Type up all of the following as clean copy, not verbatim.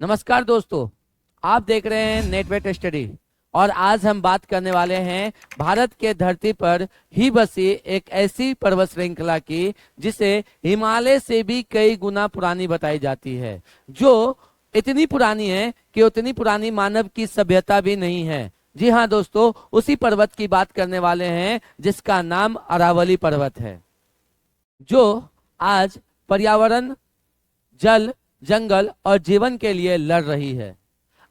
नमस्कार दोस्तों, आप देख रहे हैं नेटवेट स्टडी और आज हम बात करने वाले हैं भारत के धरती पर ही बसी एक ऐसी पर्वत श्रृंखला की जिसे हिमालय से भी कई गुना पुरानी बताई जाती है, जो इतनी पुरानी है कि उतनी पुरानी मानव की सभ्यता भी नहीं है। जी हाँ दोस्तों, उसी पर्वत की बात करने वाले हैं जिसका नाम अरावली पर्वत है, जो आज पर्यावरण, जल, जंगल और जीवन के लिए लड़ रही है।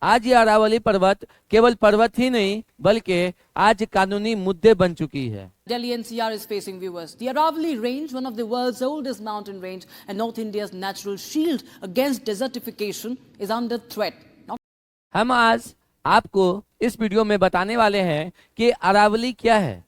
आज ये अरावली पर्वत केवल पर्वत ही नहीं बल्कि आज कानूनी मुद्दे बन चुकी है। Delhi NCR is facing viewers. The Aravalli Range, one of the world's oldest mountain range and North India's natural shield against desertification, is under threat. हम आज आपको इस वीडियो में बताने वाले हैं कि अरावली क्या है,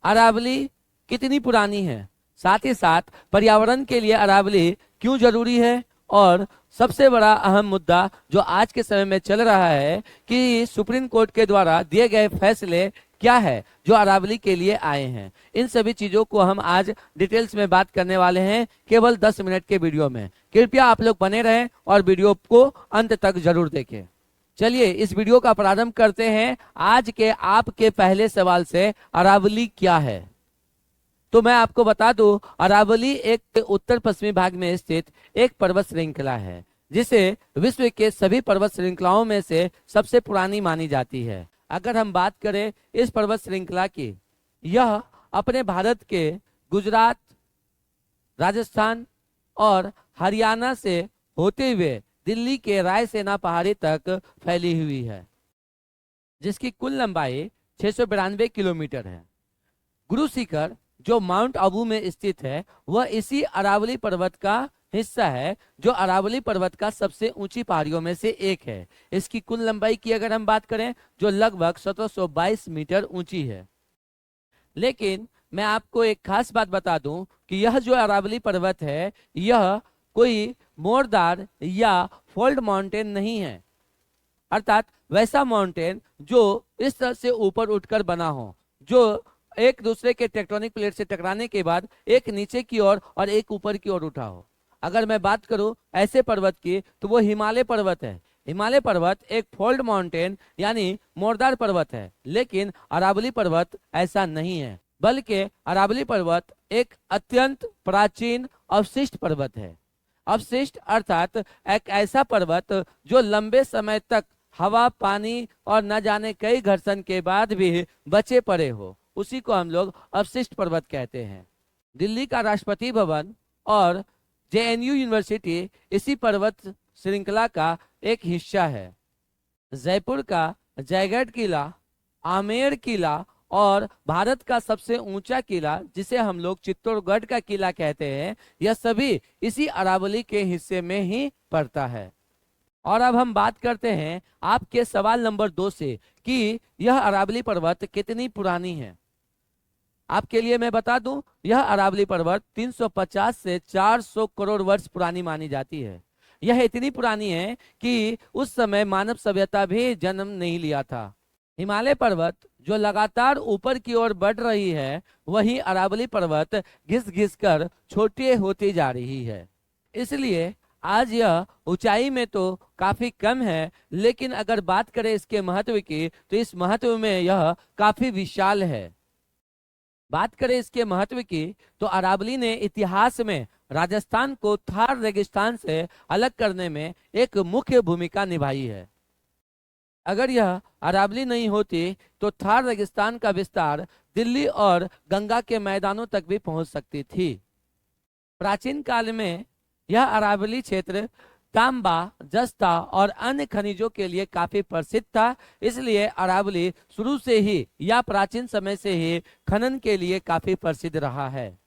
अरावली कितनी पुरानी है, साथ ही साथ पर्यावरण के लिए अरावली क्यों जरूरी है और सबसे बड़ा अहम मुद्दा जो आज के समय में चल रहा है कि सुप्रीम कोर्ट के द्वारा दिए गए फैसले क्या है जो अरावली के लिए आए हैं। इन सभी चीजों को हम आज डिटेल्स में बात करने वाले हैं केवल 10 मिनट के वीडियो में। कृपया आप लोग बने रहें और वीडियो को अंत तक जरूर देखें। चलिए इस वीडियो का प्रारंभ करते हैं आज के आपके पहले सवाल से, अरावली क्या है। तो मैं आपको बता दूं, अरावली एक उत्तर पश्चिमी भाग में स्थित एक पर्वत श्रृंखला है जिसे विश्व के सभी पर्वत श्रृंखलाओं में से सबसे पुरानी मानी जाती है। अगर हम बात करें इस पर्वत श्रृंखला की, यह अपने भारत के गुजरात, राजस्थान और हरियाणा से होते हुए दिल्ली के रायसेना पहाड़ी तक फैली हुई है, जिसकी कुल लंबाई 692 किलोमीटर है। गुरु शिखर जो माउंट आबू में स्थित है वह इसी अरावली पर्वत का हिस्सा है, जो अरावली पर्वत का सबसे ऊंची पहाड़ियों में से एक है। इसकी कुल लंबाई की अगर हम बात करें जो लगभग 1722 मीटर ऊंची है। लेकिन मैं आपको एक खास बात बता दूं कि यह जो अरावली पर्वत है यह कोई मोरदार या फोल्ड माउंटेन नहीं है, अर्थात वैसा माउंटेन जो इस तरह से ऊपर उठकर बना हो, जो एक दूसरे के टेक्टोनिक प्लेट से टकराने के बाद एक नीचे की ओर और एक ऊपर की ओर उठा हो। अगर मैं बात करूं ऐसे पर्वत की तो वो हिमालय पर्वत है। हिमालय पर्वत एक फोल्ड माउंटेन यानी मोरदार पर्वत है, लेकिन अरावली पर्वत ऐसा नहीं है, बल्कि अरावली पर्वत एक अत्यंत प्राचीन अवशिष्ट पर्वत है। अवशिष्ट अर्थात एक ऐसा पर्वत जो लंबे समय तक हवा, पानी और न जाने कई घर्षण के बाद भी बचे पड़े हो, उसी को हम लोग अवशिष्ट पर्वत कहते हैं। दिल्ली का राष्ट्रपति भवन और जेएनयू यूनिवर्सिटी इसी पर्वत श्रृंखला का एक हिस्सा है। जयपुर का जयगढ़ किला, आमेर किला और भारत का सबसे ऊंचा किला जिसे हम लोग चित्तौड़गढ़ का किला कहते हैं, यह सभी इसी अरावली के हिस्से में ही पड़ता है। और अब हम बात करते हैं आपके सवाल नंबर 2 से कि यह अरावली पर्वत कितनी पुरानी है। आपके लिए मैं बता दूं, यह अरावली पर्वत 350 से 400 करोड़ वर्ष पुरानी मानी जाती है। यह इतनी पुरानी है कि उस समय मानव सभ्यता भी जन्म नहीं लिया था। हिमालय पर्वत जो लगातार ऊपर की ओर बढ़ रही है, वही अरावली पर्वत घिस घिस कर छोटी होती जा रही है। इसलिए आज यह ऊंचाई में तो काफी कम है, लेकिन अगर बात करें इसके महत्व की तो इस महत्व में यह काफी विशाल है। बात करें इसके महत्व की तो अरावली ने इतिहास में राजस्थान को थार रेगिस्तान से अलग करने में एक मुख्य भूमिका निभाई है। अगर यह अरावली नहीं होती तो थार रेगिस्तान का विस्तार दिल्ली और गंगा के मैदानों तक भी पहुंच सकती थी। प्राचीन काल में यह अरावली क्षेत्र तांबा, जस्ता और अन्य खनिजों के लिए काफी प्रसिद्ध था, इसलिए अरावली शुरू से ही या प्राचीन समय से ही खनन के लिए काफी प्रसिद्ध रहा है।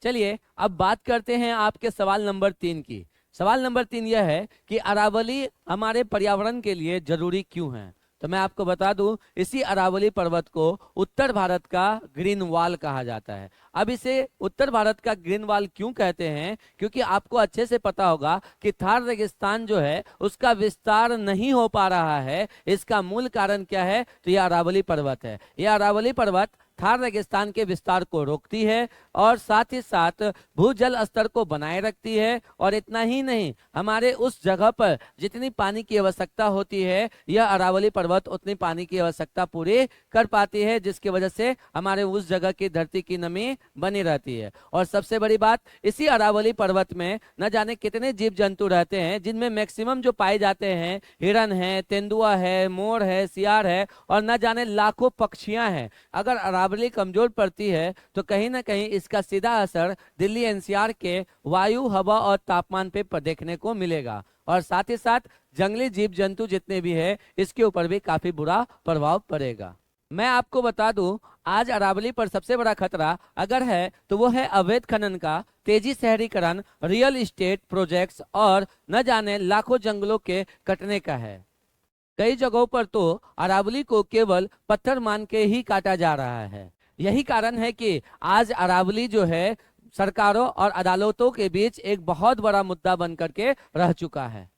चलिए अब बात करते हैं आपके सवाल नंबर 3 की। सवाल नंबर 3 यह है कि अरावली हमारे पर्यावरण के लिए जरूरी क्यों है। तो मैं आपको बता दूं, इसी अरावली पर्वत को उत्तर भारत का ग्रीन वॉल कहा जाता है। अब इसे उत्तर भारत का ग्रीन वॉल क्यों कहते हैं, क्योंकि आपको अच्छे से पता होगा कि थार रेगिस्तान जो है उसका विस्तार नहीं हो पा रहा है। इसका मूल कारण क्या है, तो यह अरावली पर्वत है। यह अरावली पर्वत थार रेगिस्तान के विस्तार को रोकती है और साथ ही साथ भूजल स्तर को बनाए रखती है। और इतना ही नहीं, हमारे उस जगह पर जितनी पानी की आवश्यकता होती है यह अरावली पर्वत उतनी पानी की आवश्यकता पूरी कर पाती है, जिसकी वजह से हमारे उस जगह की धरती की नमी बनी रहती है। और सबसे बड़ी बात, इसी अरावली पर्वत में न जाने कितने जीव जंतु रहते हैं, जिनमें मैक्सिमम जो पाए जाते हैं हिरन है, तेंदुआ है, मोर है, सियार है और न जाने लाखों पक्षियां हैं। अगर अरावली कमजोर पड़ती है तो कहीं ना कहीं इसका सीधा असर दिल्ली एनसीआर के वायु, हवा और तापमान पे देखने को मिलेगा। और साथ ही साथ जंगली जीव जंतु जितने भी है इसके ऊपर भी काफी बुरा प्रभाव पड़ेगा। मैं आपको बता दूं, आज अरावली पर सबसे बड़ा खतरा अगर है तो वो है अवैध खनन का, तेजी शहरीकरण, रियल एस्टेट प्रोजेक्ट्स और न जाने लाखों जंगलों के कटने का है। कई जगहों पर तो अरावली को केवल पत्थर मान के ही काटा जा रहा है। यही कारण है कि आज अरावली जो है सरकारों और अदालतों के बीच एक बहुत बड़ा मुद्दा बन करके रह चुका है।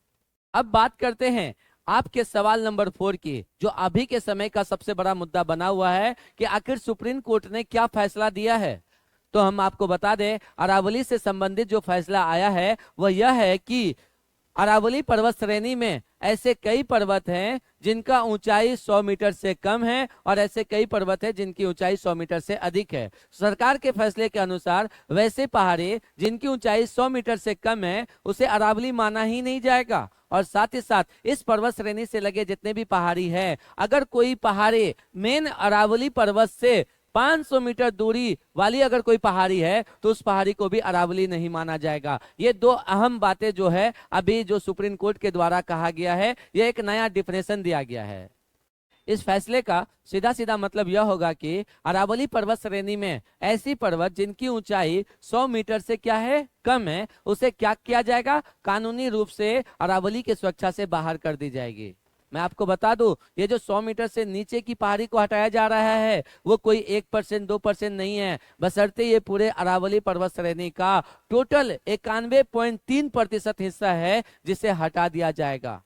अब बात करते हैं आपके सवाल नंबर 4 की, जो अभी के समय का सबसे बड़ा मुद्दा बना हुआ है कि आखिर सुप्रीम कोर्ट ने क्या फैसला दिया है। तो हम आपको बता दें, अरावली से संबंधित जो फैसला आया है वह यह है कि अरावली पर्वत श्रेणी में ऐसे कई पर्वत हैं जिनका ऊंचाई 100 मीटर से कम है और ऐसे कई पर्वत हैं जिनकी ऊंचाई 100 मीटर से अधिक है। सरकार के फैसले के अनुसार वैसे पहाड़ी जिनकी ऊंचाई 100 मीटर से कम है उसे अरावली माना ही नहीं जाएगा। और साथ ही साथ इस पर्वत श्रेणी से लगे जितने भी पहाड़ी हैं, अगर कोई पहाड़ी मेन अरावली पर्वत से 500 मीटर दूरी वाली अगर कोई पहाड़ी है तो उस पहाड़ी को भी अरावली नहीं माना जाएगा। ये दो अहम बातें जो है अभी जो सुप्रीम कोर्ट के द्वारा कहा गया है, यह एक नया डिफिनेशन दिया गया है। इस फैसले का सीधा सीधा मतलब यह होगा कि अरावली पर्वत श्रेणी में ऐसी पर्वत जिनकी ऊंचाई 100 मीटर से क्या है कम है, उसे क्या किया जाएगा, कानूनी रूप से अरावली की सुरक्षा से बाहर कर दी जाएगी। मैं आपको बता दूं, ये जो 100 मीटर से नीचे की पहाड़ी को हटाया जा रहा है वो कोई 1% 2% नहीं है, बशर्ते ये पूरे अरावली पर्वत श्रेणी का टोटल 91.3% हिस्सा है जिसे हटा दिया जाएगा।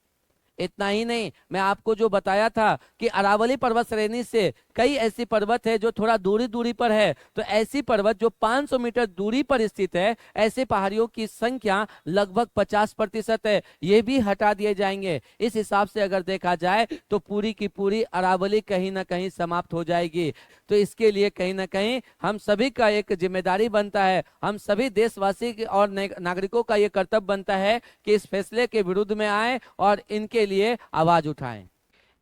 इतना ही नहीं, मैं आपको जो बताया था कि अरावली पर्वत श्रेणी से कई ऐसी पर्वत है जो थोड़ा दूरी पर है, तो ऐसी पर्वत जो 500 मीटर दूरी पर स्थित है, ऐसे पहाड़ियों की संख्या लगभग 50% है, ये भी हटा दिए जाएंगे। इस हिसाब से अगर देखा जाए तो पूरी की पूरी अरावली कहीं ना कहीं समाप्त हो जाएगी। तो इसके लिए कहीं ना कहीं हम सभी का एक जिम्मेदारी बनता है, हम सभी देशवासी और नागरिकों का ये कर्तव्य बनता है कि इस फैसले के विरुद्ध में आए और इनके लिए आवाज उठाएं।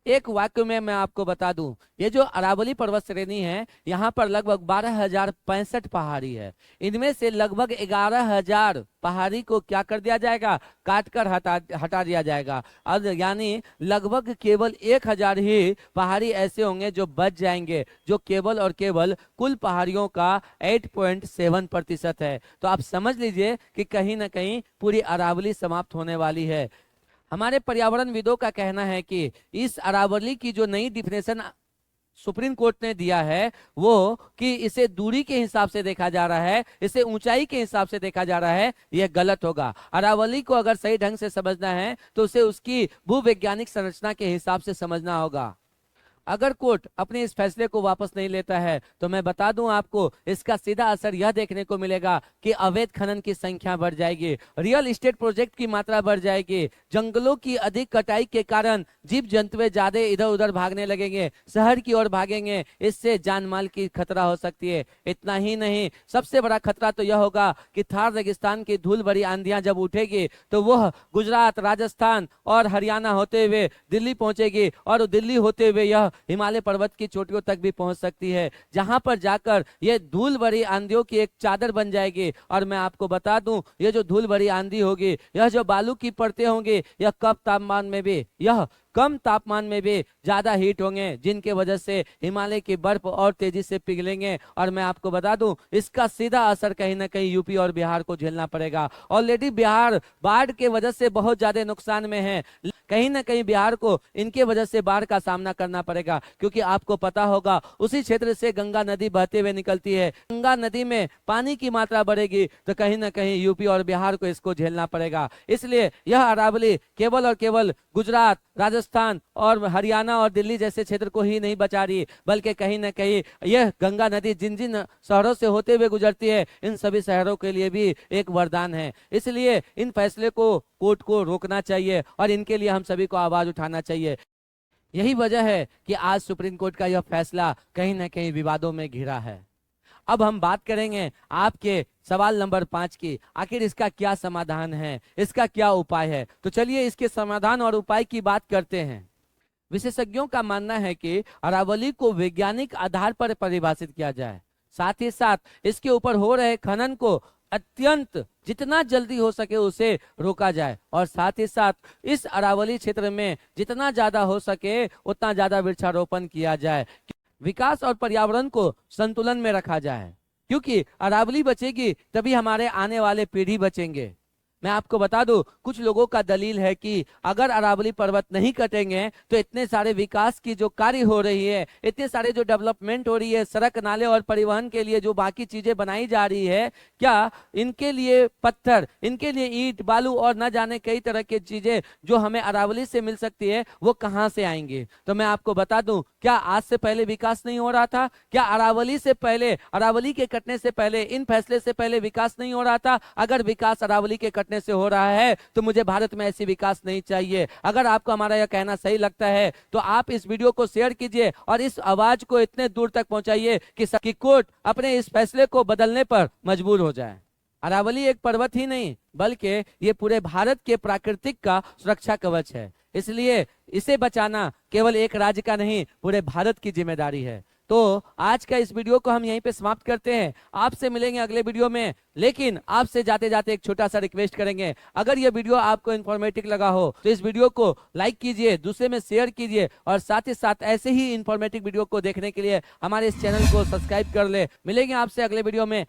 एक वाक्य में मैं आपको बता दूं, ये जो अरावली पर्वत श्रेणी है यहाँ पर लगभग 12,065 पहाड़ी है। इनमें से लगभग 11,000 पहाड़ी को क्या कर दिया जाएगा, काट कर हटा दिया जाएगा। अब यानी लगभग केवल 1,000 ही पहाड़ी ऐसे होंगे जो बच जाएंगे, जो केवल और केवल कुल पहाड़ियों का 8.7% है। तो आप समझ लीजिए कि कहीं ना कहीं पूरी अरावली समाप्त होने वाली है। हमारे पर्यावरणविदों का कहना है कि इस अरावली की जो नई डिफिनेशन सुप्रीम कोर्ट ने दिया है वो कि इसे दूरी के हिसाब से देखा जा रहा है, इसे ऊंचाई के हिसाब से देखा जा रहा है, यह गलत होगा। अरावली को अगर सही ढंग से समझना है तो उसे उसकी भूवैज्ञानिक संरचना के हिसाब से समझना होगा। अगर कोर्ट अपने इस फैसले को वापस नहीं लेता है तो मैं बता दूं आपको, इसका सीधा असर यह देखने को मिलेगा कि अवैध खनन की संख्या बढ़ जाएगी, रियल एस्टेट प्रोजेक्ट की मात्रा बढ़ जाएगी, जंगलों की अधिक कटाई के कारण जीव जंतु ज्यादा इधर उधर भागने लगेंगे, शहर की ओर भागेंगे, इससे जान माल की खतरा हो सकती है। इतना ही नहीं, सबसे बड़ा खतरा तो यह होगा कि थार रेगिस्तान की धूल भरी आंधियां जब उठेगी तो वह गुजरात, राजस्थान और हरियाणा होते हुए दिल्ली पहुंचेगी और दिल्ली होते हुए यह हिमालय पर्वत की चोटियों तक भी पहुंच सकती है, जहां पर जाकर ये धूल भरी आंधियों की एक चादर बन जाएगी। और मैं आपको बता दूं, ये जो धूल भरी आंधी होगी, यह जो बालू की परतें होंगी, यह कम तापमान में भी ज्यादा हीट होंगे, जिनके वजह से हिमालय की बर्फ और तेजी से पिघलेंगे। और मैं आपको बता दूं, इसका सीधा असर कहीं ना कहीं यूपी और बिहार को झेलना पड़ेगा। ऑलरेडी बिहार बाढ़ के वजह से बहुत ज्यादा नुकसान में है, कहीं ना कहीं बिहार को इनके वजह से बाढ़ का सामना करना पड़ेगा, क्योंकि आपको पता होगा उसी क्षेत्र से गंगा नदी बहते हुए निकलती है। गंगा नदी में पानी की मात्रा बढ़ेगी तो कहीं ना कहीं यूपी और बिहार को इसको झेलना पड़ेगा। इसलिए यह अरावली केवल और केवल गुजरात, राजस्थान और हरियाणा और दिल्ली जैसे क्षेत्र को ही नहीं बचा रही, बल्कि कहीं ना कहीं यह गंगा नदी जिन जिन शहरों से होते हुए गुजरती है, इन सभी शहरों के लिए भी एक वरदान है। इसलिए इन फैसले को कोर्ट को रोकना चाहिए और इनके लिए हम सभी को आवाज उठाना चाहिए। यही वजह है कि आज सुप्रीम कोर्ट का यह फैसला कहीं ना कहीं विवादों में घिरा है। अब हम बात करेंगे आपके सवाल नंबर 5 की, आखिर इसका क्या समाधान है, इसका क्या उपाय है। तो चलिए इसके समाधान और उपाय की बात करते हैं। विशेषज्ञों का मानना है कि अरावली को वैज्ञानिक आधार पर परिभाषित किया जाए, साथ ही साथ इसके ऊपर हो रहे खनन को अत्यंत जितना जल्दी हो सके उसे रोका जाए, और साथ ही साथ इस अरावली क्षेत्र में जितना ज्यादा हो सके उतना ज्यादा वृक्षारोपण किया जाए, विकास और पर्यावरण को संतुलन में रखा जाए, क्योंकि अरावली बचेगी तभी हमारे आने वाले पीढ़ी बचेंगे। मैं आपको बता दूं, कुछ लोगों का दलील है कि अगर अरावली पर्वत नहीं कटेंगे तो इतने सारे विकास की जो कार्य हो रही है, इतने सारे जो डेवलपमेंट हो रही है, सड़क नाले और परिवहन के लिए जो बाकी चीजें बनाई जा रही है, क्या इनके लिए पत्थर, इनके लिए ईंट बालू और न जाने कई तरह की चीजें जो हमें अरावली से मिल सकती है वो कहाँ से आएंगे। तो मैं आपको बता दूं, क्या आज से पहले विकास नहीं हो रहा था? क्या अरावली से पहले, अरावली के कटने से पहले, इन फैसले से पहले विकास नहीं हो रहा था? अगर विकास अरावली के कटने से हो रहा है तो मुझे भारत में ऐसी विकास नहीं चाहिए। अगर आपको हमारा यह कहना सही लगता है तो आप इस वीडियो को शेयर कीजिए और इस आवाज को इतने दूर तक पहुंचाइए कि कोर्ट अपने इस फैसले को बदलने पर मजबूर हो जाए। अरावली एक पर्वत ही नहीं बल्कि ये पूरे भारत के प्राकृतिक का सुरक्षा कवच है, इसलिए इसे बचाना केवल एक राज्य का नहीं पूरे भारत की जिम्मेदारी है। तो आज का इस वीडियो को हम यहीं पे समाप्त करते हैं। आपसे मिलेंगे अगले वीडियो में, लेकिन आपसे जाते जाते एक छोटा सा रिक्वेस्ट करेंगे, अगर ये वीडियो आपको इन्फॉर्मेटिव लगा हो तो इस वीडियो को लाइक कीजिए, दूसरे में शेयर कीजिए, और साथ ही साथ ऐसे ही इन्फॉर्मेटिव वीडियो को देखने के लिए हमारे इस चैनल को सब्सक्राइब कर ले। मिलेंगे आपसे अगले वीडियो में।